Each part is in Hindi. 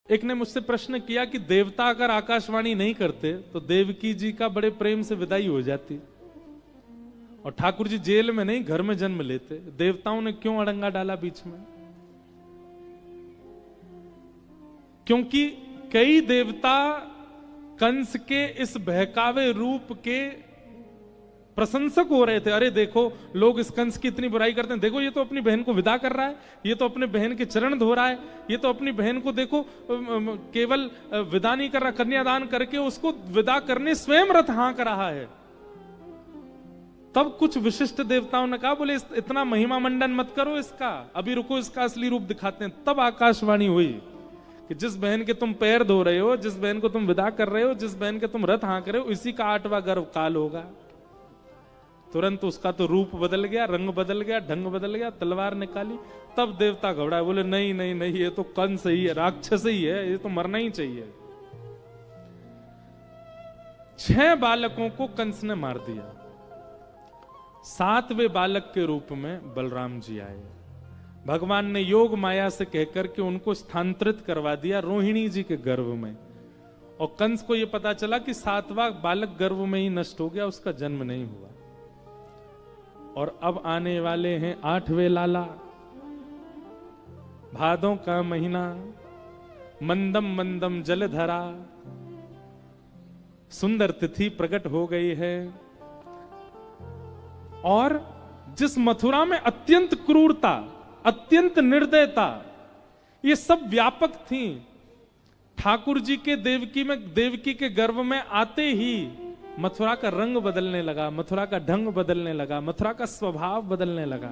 एक ने मुझसे प्रश्न किया कि देवता अगर आकाशवाणी नहीं करते तो देवकी जी का बड़े प्रेम से विदाई हो जाती, और ठाकुर जी जेल में नहीं घर में जन्म लेते, देवताओं ने क्यों अड़ंगा डाला बीच में? क्योंकि कई देवता कंस के इस बहकावे रूप के प्रशंसक हो रहे थे। अरे देखो लोग इस कंस की इतनी बुराई करते हैं, देखो ये तो अपनी बहन को विदा कर रहा है, ये तो अपने बहन के चरण धो रहा है, ये तो अपनी बहन को देखो केवल विदा नहीं कर रहा, कन्यादान करके उसको विदा करने स्वयं रथ हाँक रहा है। तब कुछ विशिष्ट देवताओं ने कहा, बोले इतना महिमा मंडन मत करो इसका, अभी रुको इसका असली रूप दिखाते हैं। तब आकाशवाणी हुई कि जिस बहन के तुम पैर धो रहे हो, जिस बहन को तुम विदा कर रहे हो, जिस बहन के तुम रथ हाँक रहे हो, इसी का 8वां गर्भ काल होगा। तुरंत उसका तो रूप बदल गया, रंग बदल गया, ढंग बदल गया, तलवार निकाली। तब देवता घबराए, बोले नहीं नहीं नहीं, ये तो कंस ही है, राक्षस ही है, ये तो मरना ही चाहिए। 6 बालकों को कंस ने मार दिया। 7वें बालक के रूप में बलराम जी आए। भगवान ने योग माया से कहकर के उनको स्थानांतरित करवा दिया रोहिणी जी के गर्भ में, और कंस को यह पता चला कि 7वां बालक गर्भ में ही नष्ट हो गया, उसका जन्म नहीं हुआ। और अब आने वाले हैं 8वें लाला। भादों का महीना, मंदम मंदम जलधरा, सुंदर तिथि प्रकट हो गई है। और जिस मथुरा में अत्यंत क्रूरता, अत्यंत निर्दयता, ये सब व्यापक थी, ठाकुर जी के देवकी के गर्भ में आते ही मथुरा का रंग बदलने लगा, मथुरा का ढंग बदलने लगा, मथुरा का स्वभाव बदलने लगा।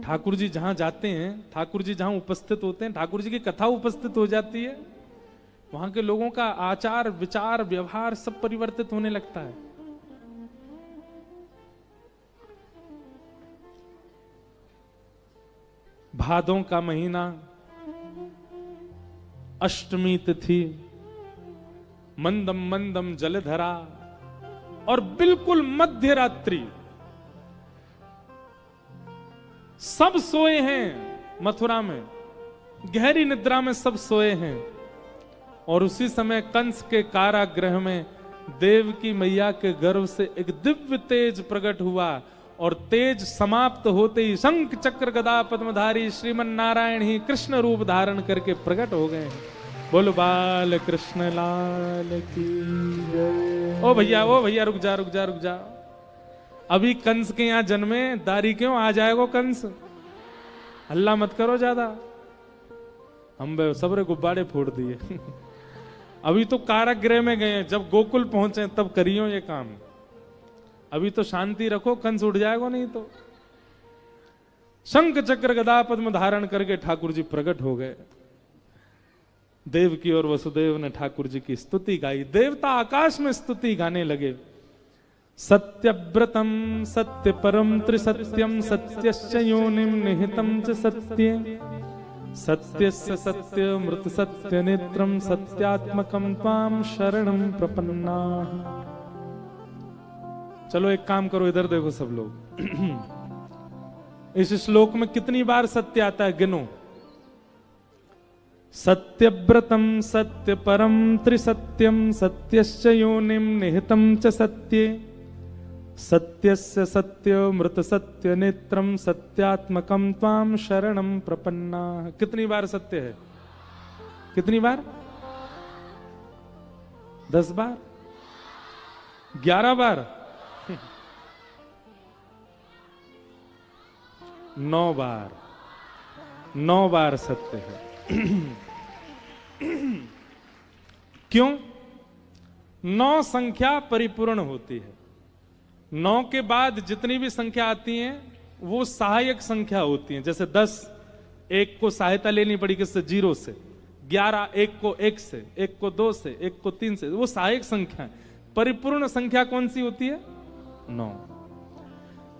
ठाकुर जी जहां जाते हैं, ठाकुर जी जहां उपस्थित होते हैं, ठाकुर जी की कथा उपस्थित हो जाती है, वहां के लोगों का आचार विचार व्यवहार सब परिवर्तित होने लगता है। भादों का महीना, अष्टमी तिथि, मंदम मंदम जलधरा, और बिल्कुल मध्य रात्रि, सब सोए हैं मथुरा में, गहरी निद्रा में सब सोए हैं। और उसी समय कंस के कारागृह में देवकी मैया के गर्भ से एक दिव्य तेज प्रकट हुआ, और तेज समाप्त होते ही शंख चक्र गदा पद्मधारी श्रीमन नारायण ही कृष्ण रूप धारण करके प्रकट हो गए। बोलो बाल कृष्ण लाल की जय। ओ भैया रुक जा रुक जा रुक जा, अभी कंस के यहां जन्मे, दारी क्यों आ जाएगा कंस, हल्ला मत करो ज्यादा। हम सबरे गुब्बारे फोड़ दिए अभी तो कारागृह में गए, जब गोकुल पहुंचे तब करियो ये काम, अभी तो शांति रखो, कंस उठ जाएगा नहीं तो। शंख चक्र गदा पद्म धारण करके ठाकुर जी प्रकट हो गए। देवकी और वसुदेव ने ठाकुर जी की स्तुति गाई, देवता आकाश में स्तुति गाने लगे। सत्यव्रतम सत्य परम त्रिसत्यम सत्यश्च योनिम निहितम च सत्ये सत्यस्य सत्य मृत सत्य नेत्रम सत्यात्मकम त्वाम शरणम प्रपन्ना। चलो एक काम करो, इधर देखो सब लोग इस श्लोक में कितनी बार सत्य आता है गिनो। सत्यव्रतम सत्य परम त्रिसत्यम सत्यश्च योनिम निहितम च सत्ये सत्यस्य सत्य मृत सत्य नेत्रम सत्यात्मकम त्वाम शरणम प्रपन्ना। कितनी बार सत्य है, कितनी बार? 10 बार, 11 बार, 9 बार, 9 बार सत्य है। क्यों? 9 संख्या परिपूर्ण होती है। 9 के बाद जितनी भी संख्या आती हैं वो सहायक संख्या होती हैं। जैसे 10, 1 को सहायता लेनी पड़ी किससे? 0 से। 11, 1 को 1 से, 1 को 2 से, 1 को 3 से, वो सहायक संख्या है। परिपूर्ण संख्या कौन सी होती है? 9।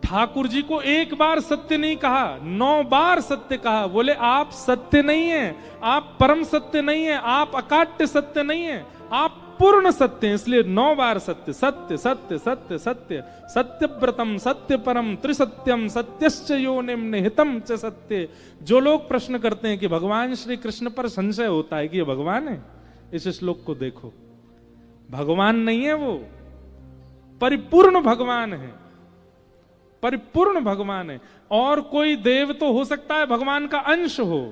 ठाकुर जी को एक बार सत्य नहीं कहा, 9 बार सत्य कहा। बोले आप सत्य नहीं है, आप परम सत्य नहीं है, आप अकाट्य सत्य नहीं है, आप पूर्ण सत्य है, इसलिए 9 बार सत्य सत्य सत्य सत्य सत्य सत्यव्रतम सत्य परम त्रिसत्यम सत्यश्च योनिम निहितम च सत्य। जो लोग प्रश्न करते हैं कि भगवान श्री कृष्ण पर संशय होता है कि ये भगवान है, इस श्लोक को देखो, भगवान नहीं है वो, परिपूर्ण भगवान है, परिपूर्ण भगवान है। और कोई देव तो हो सकता है भगवान का अंश हो,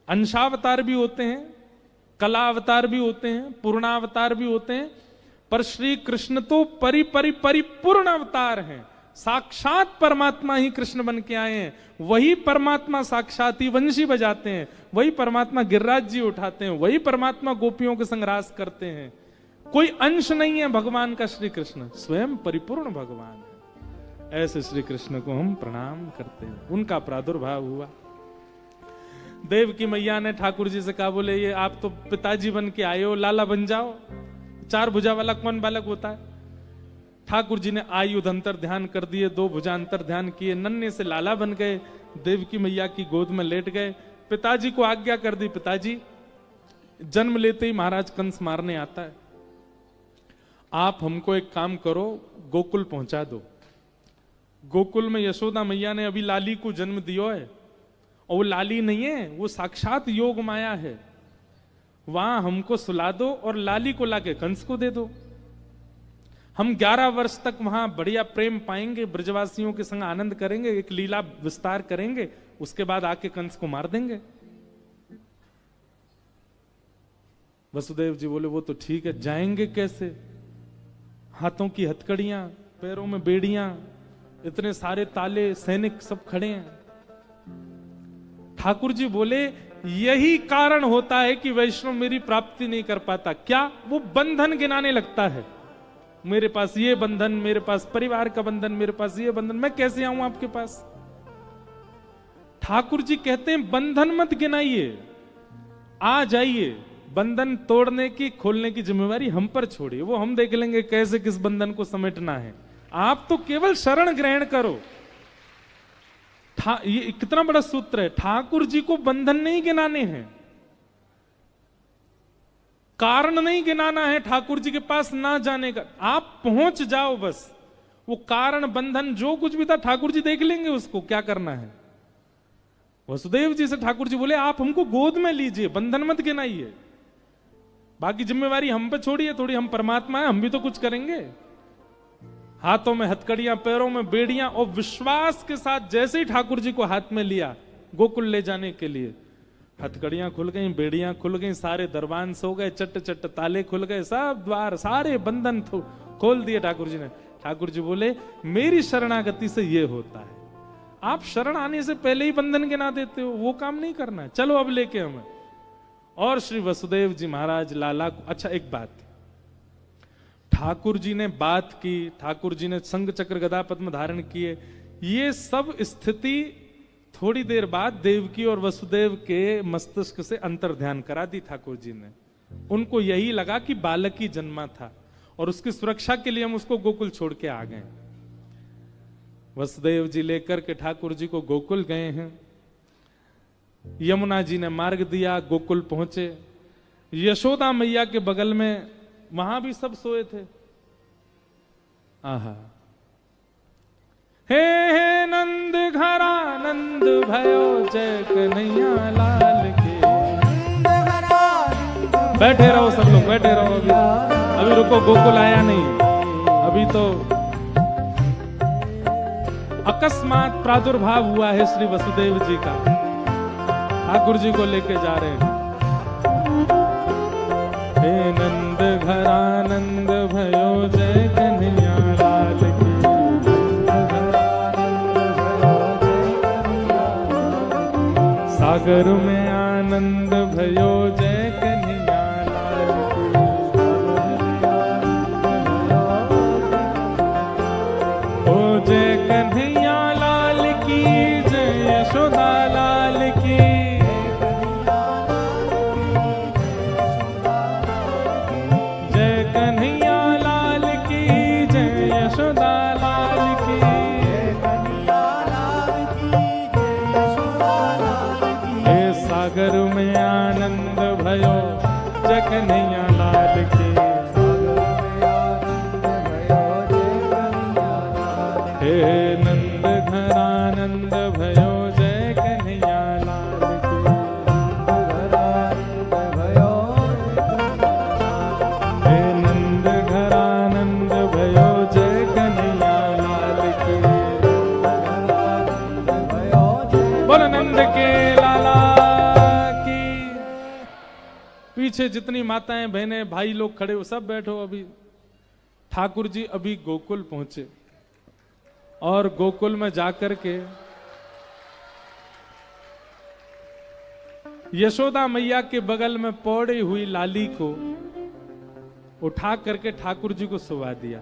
अंशावतार भी होते हैं, कलावतार भी होते हैं, पूर्णावतार भी होते हैं, पर श्री कृष्ण तो परिपूर्ण अवतार हैं। साक्षात परमात्मा ही कृष्ण बन के आए हैं, वही परमात्मा साक्षात ही वंशी बजाते हैं, वही परमात्मा गिरिराज जी उठाते हैं, वही परमात्मा गोपियों के संग रास करते हैं। कोई अंश नहीं है भगवान का, श्री कृष्ण स्वयं परिपूर्ण भगवान है। ऐसे श्री कृष्ण को हम प्रणाम करते हैं। उनका प्रादुर्भाव हुआ, देव की मैया ने ठाकुर जी से कहा, बोले ये आप तो पिताजी बन के आए हो, लाला बन जाओ। 4 भुजा वाला कौन बालक होता है? ठाकुर जी ने आयुध अंतर ध्यान कर दिए, 2 भुजा अंतर ध्यान किए, नन्हे से लाला बन गए, देव की मैया की गोद में लेट गए। पिताजी को आज्ञा कर दी, पिताजी जन्म लेते ही महाराज कंस मारने आता है, आप हमको एक काम करो, गोकुल पहुंचा दो। गोकुल में यशोदा मैया ने अभी लाली को जन्म दियो है, और वो लाली नहीं है, वो साक्षात योग माया है। वहां हमको सुला दो और लाली को लाके कंस को दे दो। हम 11 वर्ष तक वहां बढ़िया प्रेम पाएंगे, ब्रजवासियों के संग आनंद करेंगे, एक लीला विस्तार करेंगे, उसके बाद आके कंस को मार देंगे। वसुदेव जी बोले वो तो ठीक है, जाएंगे कैसे? हाथों की हथकड़ियां, पैरों में बेड़ियां, इतने सारे ताले, सैनिक सब खड़े हैं। ठाकुर जी बोले यही कारण होता है कि वैष्णव मेरी प्राप्ति नहीं कर पाता। क्या? वो बंधन गिनाने लगता है, मेरे पास ये बंधन, मेरे पास परिवार का बंधन, मेरे पास ये बंधन, मैं कैसे आऊं आपके पास? ठाकुर जी कहते हैं बंधन मत गिनाइए, आ जाइए, बंधन तोड़ने की खोलने की जिम्मेवारी हम पर छोड़िए, वो हम देख लेंगे कैसे किस बंधन को समेटना है। आप तो केवल शरण ग्रहण करो। ये कितना बड़ा सूत्र है। ठाकुर जी को बंधन नहीं गिनाने हैं, कारण नहीं गिनाना है ठाकुर जी के पास ना जाने का, आप पहुंच जाओ बस। वो कारण बंधन जो कुछ भी था ठाकुर जी देख लेंगे उसको क्या करना है। वसुदेव जी से ठाकुर जी बोले आप हमको गोद में लीजिए, बंधन मत गिनाइए, बाकी जिम्मेवारी हम पे छोड़िए, थोड़ी हम परमात्मा है, हम भी तो कुछ करेंगे। हाथों में हथकड़ियां, पैरों में बेड़ियां, और विश्वास के साथ जैसे ही ठाकुर जी को हाथ में लिया गोकुल ले जाने के लिए, हथकड़ियां खुल गई, बेड़ियां खुल गई, सारे दरबान सो गए, चट चट ताले खुल गए, सब द्वार, सारे बंधन खोल दिए ठाकुर जी ने। ठाकुर जी बोले मेरी शरणागति से ये होता है, आप शरण आने से पहले ही बंधन गिना देते हो, वो काम नहीं करना है, चलो अब लेके हमें। और श्री वसुदेव जी महाराज लाला को, अच्छा एक बात, ठाकुर जी ने बात की, ठाकुर जी ने संग चक्र गदा पद्म धारण किए, ये सब स्थिति थोड़ी देर बाद देवकी और वसुदेव के मस्तिष्क से अंतर ध्यान करा दी ठाकुर जी ने। उनको यही लगा कि बालक ही जन्मा था और उसकी सुरक्षा के लिए हम उसको गोकुल छोड़ के आ गए। वसुदेव जी लेकर के ठाकुर जी को गोकुल गए हैं। यमुना जी ने मार्ग दिया, गोकुल पहुंचे। यशोदा मैया के बगल में वहां भी सब सोए थे। आहा, हे हे नंद घरा नंद भयो जय कन्हैया लाल के। बैठे रहो सब लोग, बैठे रहो, अभी रुको, गोकुल आया नहीं, अभी तो अकस्मात प्रादुर्भाव हुआ है श्री वसुदेव जी का, ठाकुर जी को लेके जा रहे हैं। हे नंद घरा नंद भयो जय कन्हैया लाल की। सागर में आनंद भयो जय कन्हैया लाल की। ओ जय कन्हैया लाल की, जय यशोदा लाल की। सागर में आनंद भयो जय कन्हैया लाल की। पीछे जितनी माताएं बहनें भाई लोग खड़े हो, सब बैठो। अभी ठाकुर जी अभी गोकुल पहुंचे और गोकुल में जाकर के यशोदा मैया के बगल में पौड़ी हुई लाली को उठा करके ठाकुर जी को सुला दिया।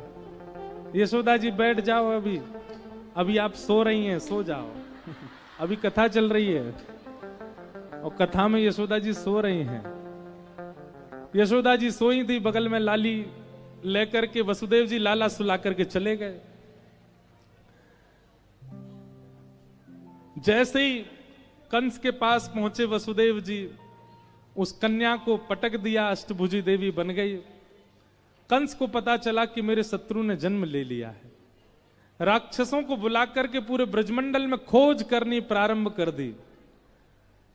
यशोदा जी बैठ जाओ, अभी आप सो रही हैं, सो जाओ। अभी कथा चल रही है और कथा में यशोदा जी सो रही हैं। यशोदा जी सोई थी, बगल में लाली लेकर के वसुदेव जी लाला सुला करके चले गए। जैसे ही कंस के पास पहुंचे वसुदेव जी, उस कन्या को पटक दिया, अष्टभुजी देवी बन गई। कंस को पता चला कि मेरे शत्रु ने जन्म ले लिया है। राक्षसों को बुलाकर के पूरे ब्रजमंडल में खोज करनी प्रारंभ कर दी।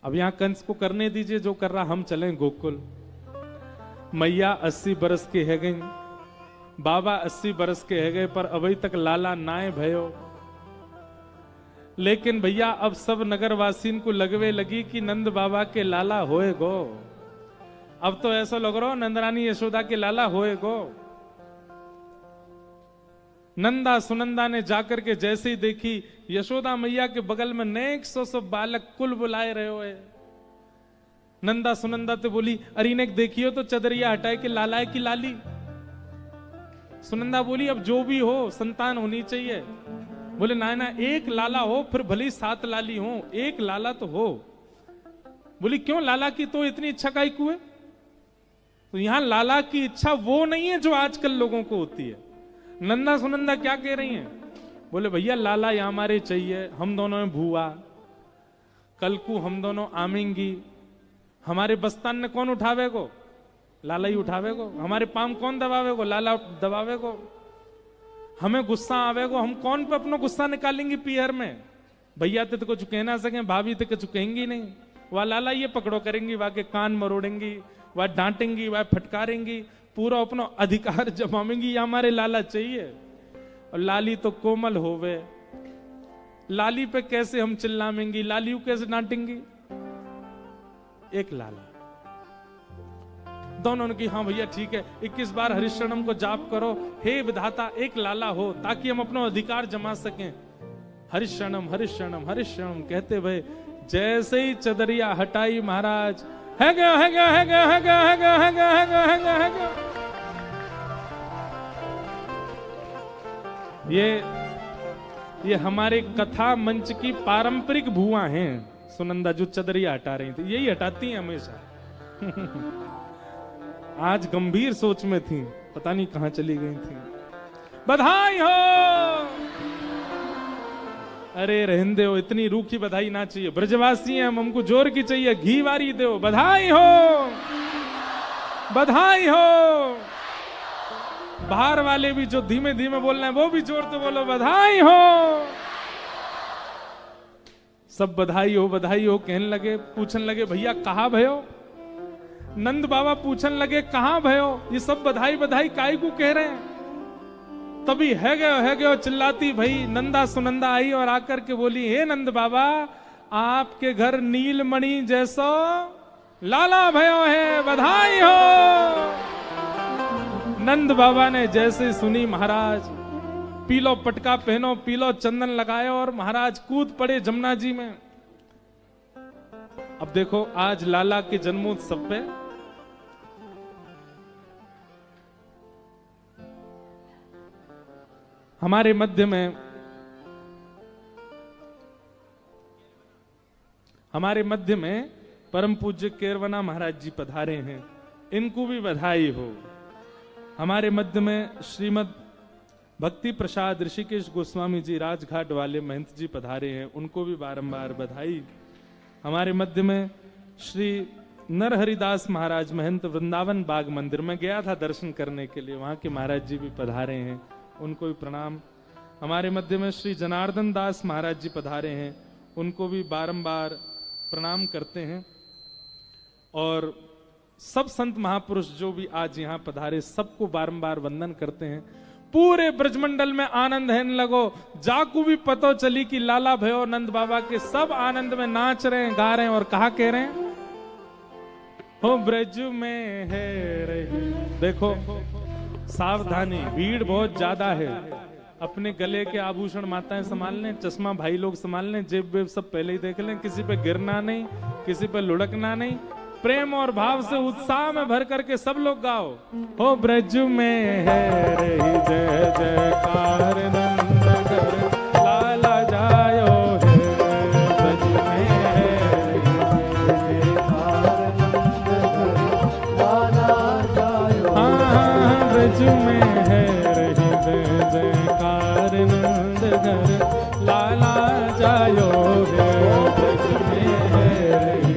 अब यहां कंस को करने दीजिए जो कर रहा, हम चलें गोकुल। मैया 80 बरस के है गई, बाबा 80 बरस के है गए, पर अभी तक लाला नाए भयो। लेकिन भैया अब सब नगरवासीन को लगवे लगी कि नंद बाबा के लाला होए गो। अब तो ऐसा लग रहा नंदरानी यशोदा के लाला होए गो। नंदा सुनंदा ने जाकर के जैसे ही देखी यशोदा मैया के बगल में नेक सौ बालक कुल बुलाए रहे हो। नंदा सुनंदा तो बोली, अरे ने देखियो तो चदरिया हटाए के लाला है कि लाली। सुनंदा बोली, अब जो भी हो संतान होनी चाहिए। बोले ना ना, एक लाला हो, फिर भले 7 लाली हो, एक लाला तो हो। बोली क्यों, लाला की तो इतनी इच्छा काहे को है? तो यहां लाला की इच्छा वो नहीं है जो आजकल लोगों को होती है। नंदा सुनंदा क्या कह रही हैं? बोले भैया लाला यहां हमारे चाहिए, हम दोनों में भूआ, कल को हम दोनों आमेंगी। हमारे बस्तान ने कौन उठावे को? लाला ही उठावे को। हमारे पाम कौन दबावे को? लाला दबावे को। हमें गुस्सा आवे को, हम कौन पे अपना गुस्सा निकालेंगे पीहर में? भैया तो कुछ कह ना सके, भाभी तो कुछ कहेंगी नहीं। वह लाला ये पकड़ो करेंगी, वह के कान मरोड़ेंगी, वह डांटेंगी, वह फटकारेंगी, पूरा अपना अधिकार जमाएंगी। ये हमारे लाला चाहिए। और लाली तो कोमल होवे, लाली पे कैसे हम चिल्लाएंगी, लाली को कैसे डांटेंगी? एक लाला। दोनों ने कहा हाँ भैया ठीक है, 21 बार हरिशरणम को जाप करो, हे विधाता एक लाला हो, ताकि हम अपना अधिकार जमा सकें। हरिशरणम हरिशरणम हरिशरणम कहते भय जैसे ही चदरिया हटाई महाराज, है गया है गया है गया है गया है गया है गया है गया है गया है गया। ये हमारे कथा मंच की पारंपरिक भुआ हैं। सुनंदा जो चदरिया हटा रही थी, यही हटाती हैं हमेशा। आज गंभीर सोच में थी, पता नहीं कहां चली गई थी। बधाई हो। अरे रहने हो, इतनी रूखी बधाई ना चाहिए। ब्रजवासी हैं हम, हमको जोर की चाहिए, घी वारी दो। बधाई हो, बधाई हो। बाहर वाले भी जो धीमे धीमे बोल रहे हैं वो भी जोर से बोलो, बधाई हो। सब बधाई हो कहने लगे। पूछने लगे भैया कहां भयो? नंद बाबा पूछन लगे कहां भयो? ये सब बधाई बधाई काय को कह रहे हैं? तभी है गयो चिल्लाती भई नंदा सुनंदा आई और आकर के बोली, हे नंद बाबा आपके घर नीलमणि जैसो लाला भयो है, बधाई हो। नंद बाबा ने जैसे सुनी महाराज पीलो पटका पहनो, पीलो चंदन लगाए और महाराज कूद पड़े जमुना जी में। अब देखो आज लाला के जन्मोत्सव पे हमारे मध्य में परम पूज्य केरवना महाराज जी पधारे हैं, इनको भी बधाई हो। हमारे मध्य में श्रीमद भक्ति प्रसाद ऋषिकेश गोस्वामी जी राजघाट वाले महंत जी पधारे हैं, उनको भी बारंबार बधाई। हमारे मध्य में श्री नरहरिदास महाराज महंत वृंदावन बाग मंदिर में गया था दर्शन करने के लिए, वहां के महाराज जी भी पधारे हैं, उनको भी प्रणाम। हमारे मध्य में श्री जनार्दन दास महाराज जी पधारे हैं, उनको भी बारंबार प्रणाम करते हैं। और सब संत महापुरुष जो भी आज यहाँ पधारे सबको बारंबार वंदन करते हैं। पूरे ब्रजमंडल में आनंद है लगो। जाकू भी पतो चली कि लाला भयो नंद बाबा के, सब आनंद में नाच रहे हैं, गा रहे हैं और कहा कह रहे हैं, हो ब्रज में है रही। देखो सावधानी, भीड़ बहुत ज्यादा है। अपने गले के आभूषण माताएं संभाल लें, चश्मा भाई लोग संभाल लें, जेब वेब सब पहले ही देख लें, किसी पे गिरना नहीं, किसी पे लुढ़कना नहीं। प्रेम और भाव से उत्साह में भर करके सब लोग गाओ। हो ब्रज में है रही जय जयकार नंद घर लाला जायो है। ब्रज में है रही जयकार नंद घर लाला जायो। हाँ ब्रज में है रही जय जयकार नंद घर लाला जायो है। ब्रज में है रही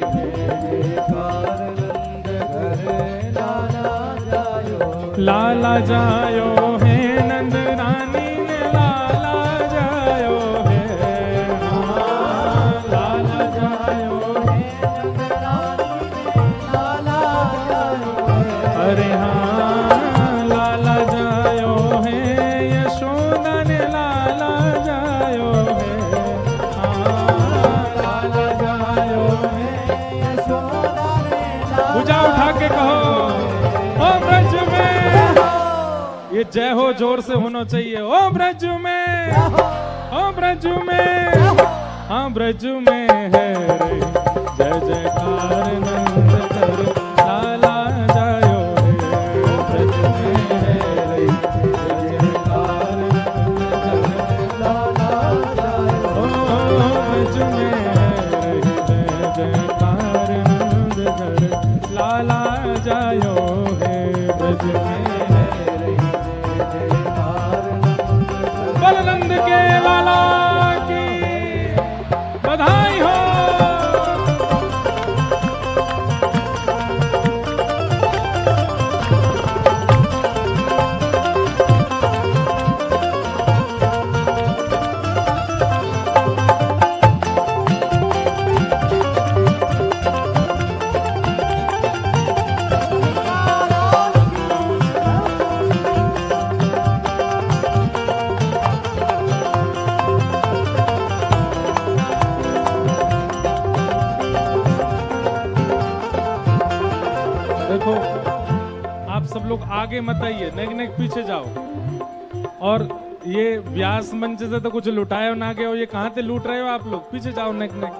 लाला जायो है, नंद रानी ने लाला जायो है। लाला जायो है, नंद रानी ने लाला जायो है। अरे हाँ लाला जायो है, यशोदा ने लाला जायो है। लाला जायो है, यशोदा ने भुजा उठा के कहो ओ ब्रज में। ये जय हो जोर से होना चाहिए। ओ ब्रज में, ओ ब्रज में, हाँ ब्रज में है रे जय जयकार नंद घर लाला जायो है। ब्रज में है रे जय जयकार नंद घर लाला जायो। ओ ब्रज में है रे जय जयकार नंद घर लाला जायो है। ब्रज में नंद के लाला की बधाई हो। देखो आप सब लोग आगे मत आइए, नेक नेक पीछे जाओ। और ये व्यास मंच से तो कुछ लुटाए ना गए हो, ये कहाँ से लूट रहे हो आप लोग? पीछे जाओ, नेक नेक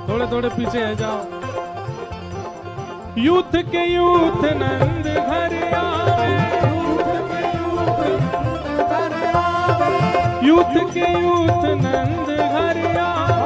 थोड़े थोड़े पीछे है जाओ। यूथ के यूथ नंद घर आवे, यूथ के यूथ नंद घर आवे।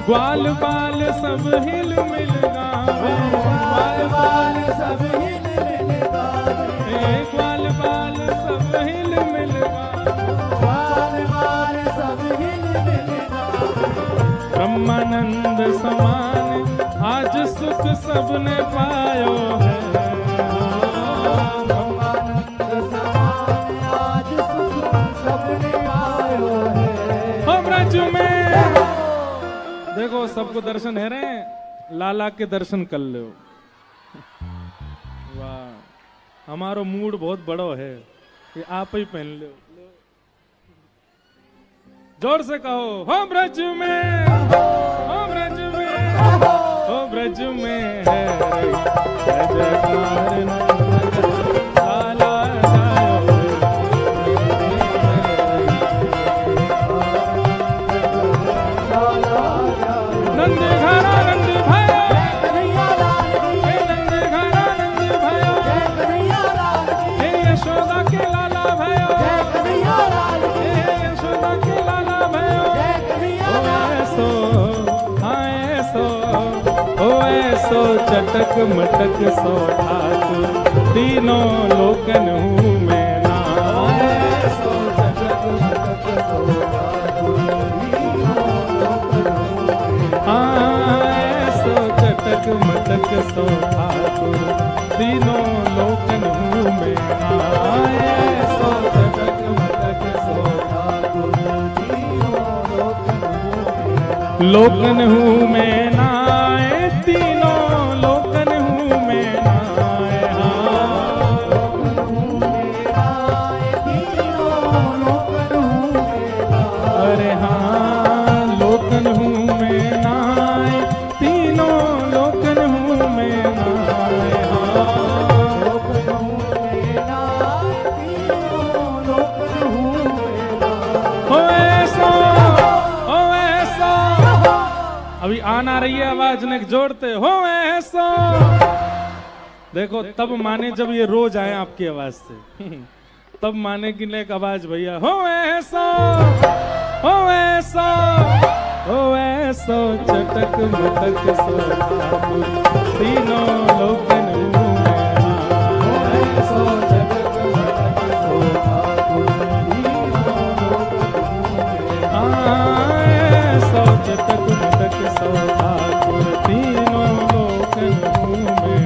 ग्वाल बाल सब हिल मिल गावे, ग्वाल बाल सब हिल मिल गावे। ग्वाल बाल सब हिल मिल गावे, ग्वाल बाल सब हिल मिल गावे। ब्रह्मानंद समान आज सुख सबने पायो है। ब्रह्मानंद समान आज सुख सबने पायो है। हो ब्रज में देखो सबको दर्शन है रे, लाला के दर्शन कर लो। वाह हमारो मूड बहुत बड़ो है, ये आप ही पहन लो। जोर से कहो हो ब्रज में, हो ब्रज में, हो ब्रज में है जय जयकार नंद लाला जायो। नंद घरा नंद भयो, हे नंद घरा नंद भयो, हे यशोदा के लाला भयो, हे यशोदा के लाला भयो। ओ ऐसो हाँ ऐसो, ओ ऐसो चटक मटक सो ठाकुर तीनों लोकन हूँ मैं ना। ऐसो चटक मटक सो ठाकुर ऐसो चटक मटक सो ठाकुर तीनों लोकन हूँ मैं। ऐसो चटक मटक सो ठाकुर तीनों लोकन हूँ मैं नाए, तीनों लोकन हूँ मैं नाए। अरे हाँ, लोकन हूँ मैं नाए, तीनों लोकन हूँ मैं नाए। अभी आना रही है आवाज ने जोड़ते हो ऐसा। देखो तब माने जब ये रोज आए आपकी आवाज से तब माने कि नेक आवाज भैया हो ऐसा, हो ऐसा, हो ऐसा चटक मटक सो तीनों लोकन हूँ मैं। ऐसा चटक मटक सो ऐसा चटक मटक सो ठाकुर तीनों लोकन हूँ मैं।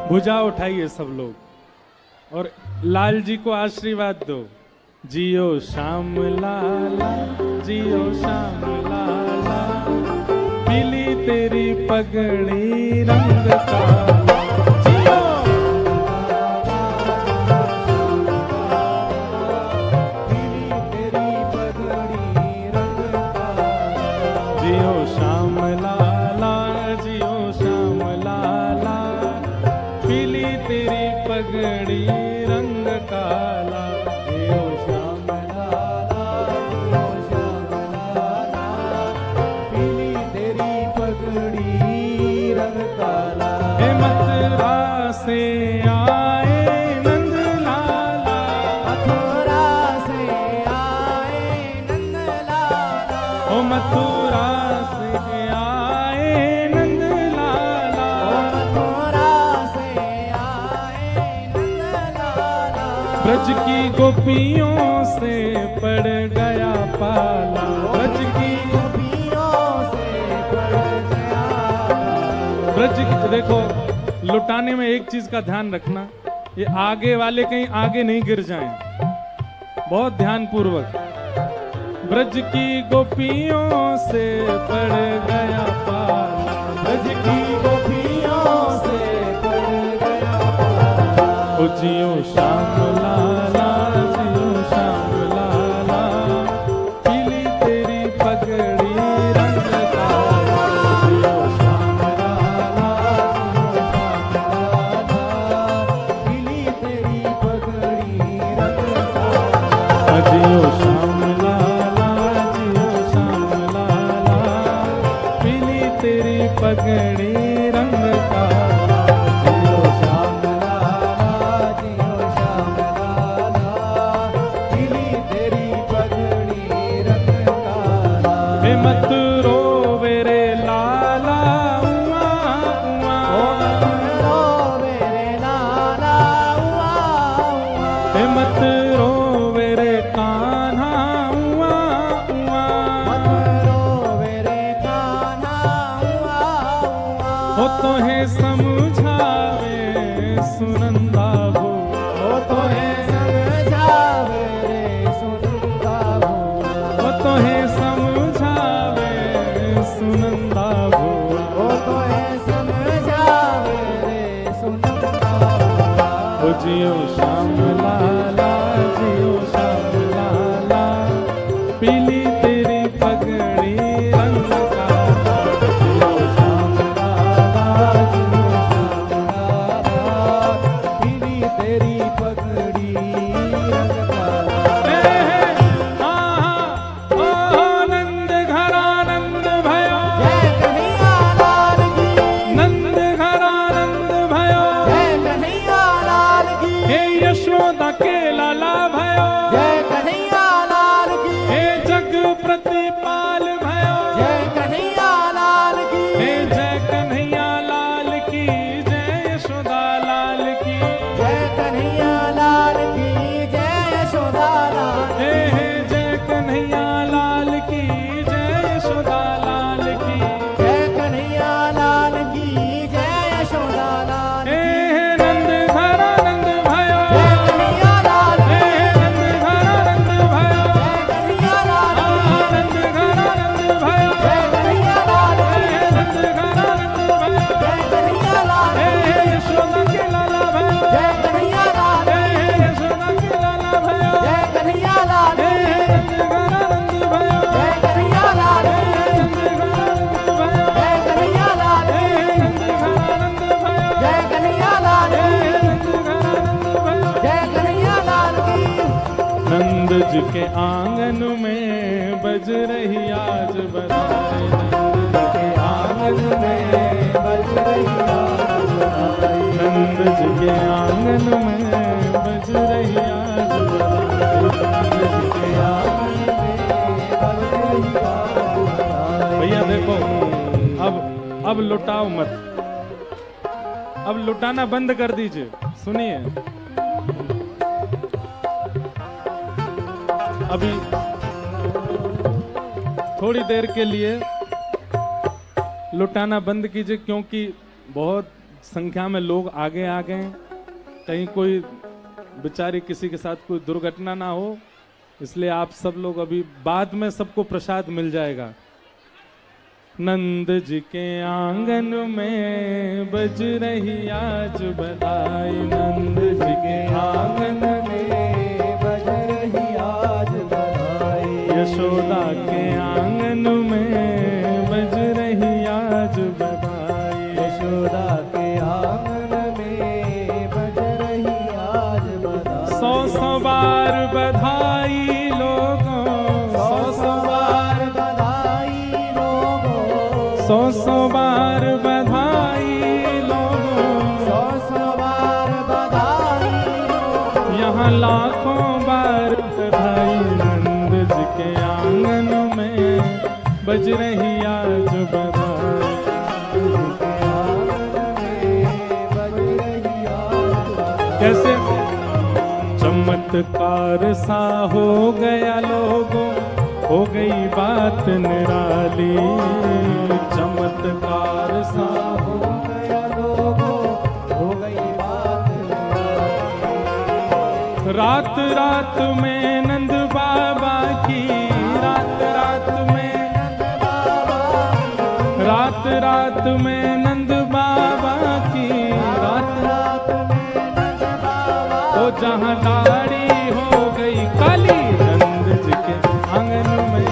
भुजा उठाइए सब लोग और लाल जी को आशीर्वाद दो। जियो श्याम लाला, जियो श्याम लाला, पीली तेरी पगड़ी रंग काला। जियो पीली तेरी पगड़ी रंग काला। जियो श्याम लाला, जियो श्याम लाला, पीली तेरी पगड़ी रंग काला। जियो श्याम लाला, जियो श्याम लाला, पीली तेरी पगड़ी रंग काला। हे मथुरा से आए नंद लाला, मथुरा से आए नंद लाला। ओ मथुरा से आए नंद लाला, मथुरा से आए नंद लाला। ब्रज की गोपियों से पड़ गया पाला, ब्रज की गोपियों से पड़ गया पाला। ब्रज की देखो लुटाने में एक चीज का ध्यान रखना, ये आगे वाले कहीं आगे नहीं गिर जाएं, बहुत ध्यान पूर्वक। ब्रज की गोपियों से पड़ गया पाला, ब्रज की गोपियों से पड़ गया पाला। ओ जियो श्याम लाला, जियो श्याम लाला, पीली तेरी पगड़ी रंग काला। जियो श्याम लाला, जियो श्याम लाला, पीली तेरी पगड़ी रंग काला। जियो श्याम लाला, जियो श्याम लाला, पीली तेरी पगड़ी रंग काला। जियो श्याम लाला, जियो श्याम लाला, पीली तेरी पगड़ी रंग काला। हे मत रोवे रे लाला उआ उआ, ओ मत रोवे रे लाला उआ उआ। हे मत रोवे रे कान्हा उआ उआ, मत रोवे रे कान्हा उआ उआ। हो तो है समझावे सुनंदा भो, हो तो है समझावे रे सुनंदा भो, हो तो है समझावे सुनंदा भो, हो तो है समझावे रे सुनंदा भो। ओ जियो श्याम लाला, जियो श्याम लाला, पीली तेरी पगड़ी रंग काला। जियो श्याम लाला, आंगन में बज रही आज बधाई, नंद जी के आंगन में बज रही आज बधाई, नंद जी के आंगन में बज रही आज बधाई, नंद जी के आंगन में बज रही आज बधाई। भैया देखो, अब लुटाओ मत, अब लुटाना बंद कर दीजिए। सुनिए, अभी थोड़ी देर के लिए लुटाना बंद कीजिए, क्योंकि बहुत संख्या में लोग आगे आ गए, कहीं कोई बेचारी किसी के साथ कोई दुर्घटना ना हो, इसलिए आप सब लोग अभी, बाद में सबको प्रसाद मिल जाएगा। नंद जी के आंगन में बज रही आज बधाई, नंद जी के आंगन में बज रही आज बधाई, यशोदा के आंगन में बज रही आज बधाई, यशोदा के आंगन में बज रही आज बधाई। 100 बार बधाई लोगों, 100 बार बधाई लोगों, 100 बार बधाई लोगों, 100 बार बधाई लोगों, यहाँ लाखों बार बधाई, नंद जी के आंगन में बज रही आज बधाई, नंद जी के आंगन में बज रही आज बधाई। कैसे चमत्कार सा हो गया लोगों, हो गई बात निराली, चमत्कार सा हो गया लोगों, हो गई बात निराली। रात रात में नंद बाबा की, रात रात में नंद बाबा, रात रात में नंद बाबा की, रात रात में नंद बाबा, तो जहाँ दाढ़ी हो गई काली, नंद जी के आंगन में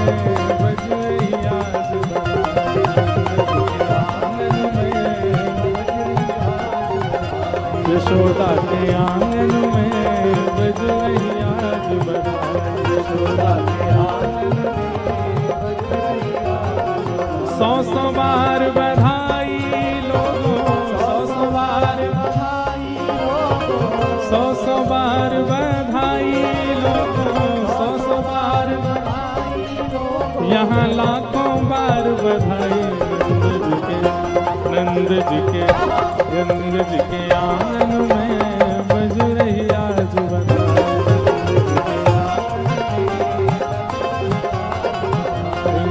बज रही आज बधाई, नंद जी के आंगन में बज रही आज बधाई, यशोदा के आंगन में बज रही आज बधाई, यशोदा के आंगन में बज रही आज बधाई। 100 बार बधाई लोगों, 100 बार बधाई लोगों, 100 बार बधाई लोगों, 100 बार बधाई लोगों, यहाँ लाखों बार बधाई, नंद जी के, नंद जी के आंगन में बज रही आज बधाई,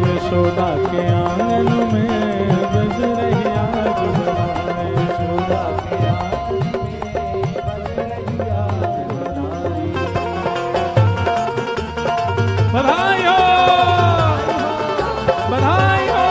यशोदा के आंगन में बज रही आज बधाई, यशोदा के आंगन में बज रही आज बधाई। बधाई हो, बधाई हो।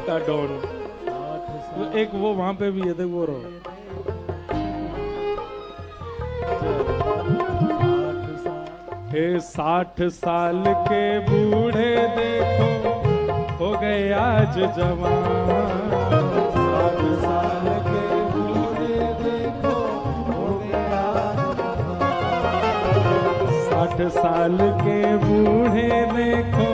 का डॉन, तो एक वो वहां पे भी है, देख वो रहो। हे 60 साल के बूढ़े देखो, हो गए आज जवान, 60 साल के बूढ़े देखो, हो गए आज जवान, 60 साल के बूढ़े देखो,